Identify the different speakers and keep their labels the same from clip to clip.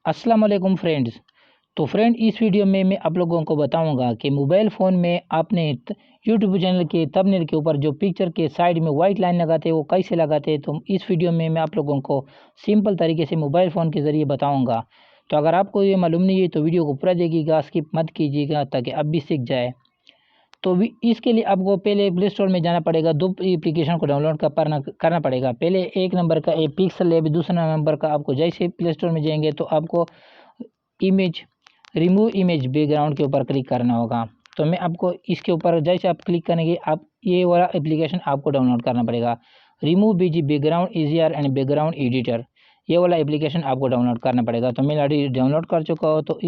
Speaker 1: अस्सलाम वालेकुम फ्रेंड्स। तो फ्रेंड, इस वीडियो में मैं आप लोगों को बताऊंगा कि मोबाइल फ़ोन में आपने यूट्यूब चैनल के थंबनेल के ऊपर जो पिक्चर के साइड में वाइट लाइन लगाते हैं वो कैसे लगाते हैं। तो इस वीडियो में मैं आप लोगों को सिंपल तरीके से मोबाइल फ़ोन के ज़रिए बताऊंगा। तो अगर आपको ये मालूम नहीं है तो वीडियो को पूरा देखिएगा, स्किप मत कीजिएगा ताकि आप भी सीख जाए। तो इसके लिए आपको पहले प्ले स्टोर में जाना पड़ेगा, दो एप्लीकेशन को डाउनलोड करना पड़ेगा। पहले एक नंबर का पिक्सल लैब, दूसरा नंबर का आपको जैसे प्ले स्टोर में जाएंगे तो आपको इमेज रिमूव इमेज बैकग्राउंड के ऊपर क्लिक करना होगा। तो मैं आपको इसके ऊपर जैसे आप क्लिक करेंगे आप ये वाला एप्लीकेशन आपको डाउनलोड करना पड़ेगा। Remove BG background EGR and background editor, ये वाला एप्लीकेशन आपको डाउनलोड करना पड़ेगा। तो मैं ऑलरेडी डाउनलोड कर चुका हूँ। तो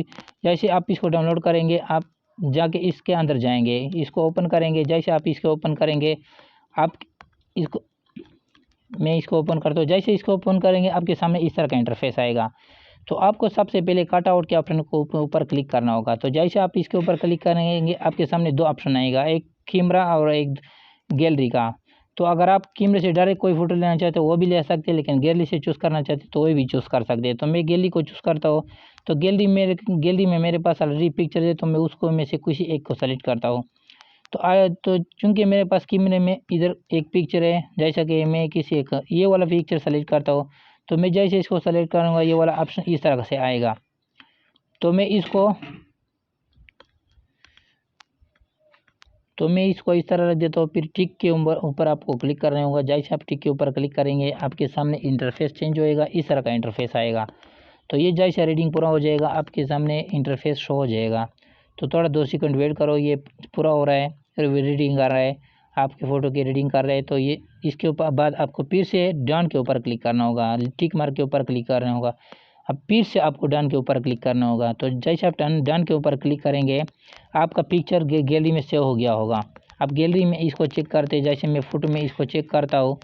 Speaker 1: जैसे आप इसको डाउनलोड करेंगे आप जाके इसके अंदर जाएंगे, इसको ओपन करेंगे। जैसे आप इसको ओपन करेंगे आप इसको मैं इसको ओपन करता हूँ। जैसे इसको ओपन करेंगे आपके सामने इस तरह का इंटरफेस आएगा। तो आपको सबसे पहले कट आउट के ऑप्शन को ऊपर क्लिक करना होगा। तो जैसे आप इसके ऊपर क्लिक करेंगे आपके सामने दो ऑप्शन आएगा, एक कैमरा और एक गैलरी का। तो अगर आप कैमरे से डायरेक्ट कोई फ़ोटो लेना चाहते हो वो भी ले सकते हैं, लेकिन गैलरी से चूज़ करना चाहते तो वो भी चूज़ कर सकते हैं। तो मैं गैलरी को चूज़ करता हूँ। तो गैलरी में मेरे पास ऑलरेडी पिक्चर है तो मैं उसको में से किसी एक को सेलेक्ट करता हूँ। तो चूँकि मेरे पास कैमरे में इधर एक पिक्चर है, जैसा कि मैं किसी एक ये वाला पिक्चर सेलेक्ट करता हूँ। तो मैं जैसे इसको सेलेक्ट करूँगा ये वाला ऑप्शन इस तरह से आएगा। तो मैं इसको इस तरह रख देता हूँ। फिर टिक के ऊपर आपको क्लिक करना होगा। जैसे आप टिक के ऊपर क्लिक करेंगे आपके सामने इंटरफेस चेंज होएगा, इस तरह का इंटरफेस आएगा। तो ये जैसे रीडिंग पूरा हो जाएगा आपके सामने इंटरफेस शो हो जाएगा। तो थोड़ा 2 सेकंड वेट करो, ये पूरा हो रहा है, रीडिंग कर रहा है, आपके फ़ोटो की रीडिंग कर रहा है। तो ये इसके ऊपर बाद आपको फिर से डन के ऊपर क्लिक करना होगा, टिक मार्क के ऊपर क्लिक करना होगा। अब फिर से आपको डन के ऊपर क्लिक करना होगा। तो जैसे आप डन के ऊपर क्लिक करेंगे आपका पिक्चर गैलरी में सेव हो गया होगा। अब गैलरी में इसको चेक करते हैं, जैसे मैं फ़ोटो में इसको चेक करता हूँ।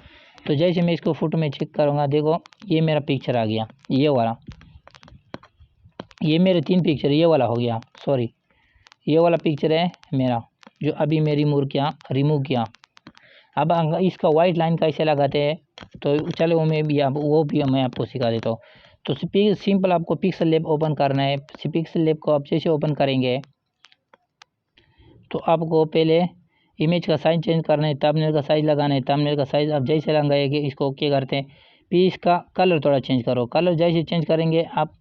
Speaker 1: तो जैसे मैं इसको फ़ोटो में चेक करूँगा, देखो ये मेरा पिक्चर आ गया, ये वाला। ये मेरे 3 पिक्चर, ये वाला हो गया, सॉरी ये वाला पिक्चर है मेरा जो अभी मैं रिमूव किया। अब इसका वाइट लाइन कैसे लगाते हैं तो चलो वो भी मैं आपको सिखा देता हूँ। तो सिंपल आपको पिक्सल लैब ओपन करना है। पिक्सल लैब को आप जैसे ओपन करेंगे तो आपको पहले इमेज का साइज चेंज करना है, थंबनेल का साइज़ लगाना है। थंबनेल का साइज़ आप जैसे लगाएंगे इसको ओके करते हैं। फिर इसका कलर थोड़ा चेंज करो। कलर जैसे चेंज करेंगे आप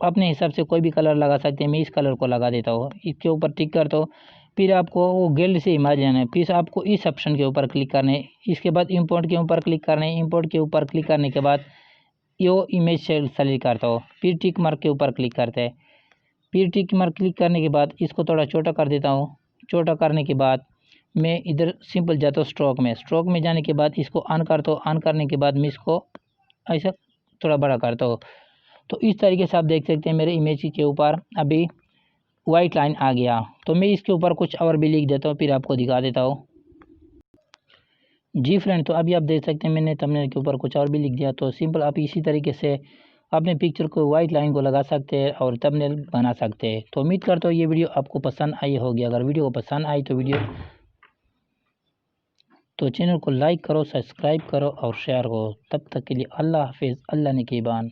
Speaker 1: अपने हिसाब से कोई भी कलर लगा सकते हैं। मैं इस कलर को लगा देता हूँ, इसके ऊपर टिक करता हूँ। फिर आपको वो गैलरी से इमेज लेना है, फिर आपको इस ऑप्शन के ऊपर क्लिक करना है। इसके बाद इंपोर्ट के ऊपर क्लिक करना है। इंपोर्ट के ऊपर क्लिक करने के बाद ये इमेज सेलेक्ट करता हो, फिर टिक मार्क के ऊपर क्लिक करते हैं। फिर टिक मार्क क्लिक करने के बाद इसको थोड़ा छोटा कर देता हूँ। छोटा करने के बाद मैं इधर सिंपल जाता हूँ स्ट्रोक में जाने के बाद इसको ऑन करता हूँ। ऑन करने के बाद मैं इसको ऐसा थोड़ा बड़ा करता हूँ। तो इस तरीके से आप देख सकते हैं मेरे इमेज के ऊपर अभी वाइट लाइन आ गया। तो मैं इसके ऊपर कुछ और भी लिख देता हूँ, फिर आपको दिखा देता हूँ। जी फ्रेंड, तो अभी आप देख सकते हैं मैंने थंबनेल के ऊपर कुछ और भी लिख दिया। तो सिंपल आप इसी तरीके से अपने पिक्चर को वाइट लाइन को लगा सकते हैं और थंबनेल बना सकते हैं। तो उम्मीद करता हूँ ये वीडियो आपको पसंद आई होगी। अगर वीडियो को पसंद आई तो चैनल को लाइक करो, सब्सक्राइब करो और शेयर करो। तब तक के लिए अल्लाह हाफिज़, अल्लाह निगहबान।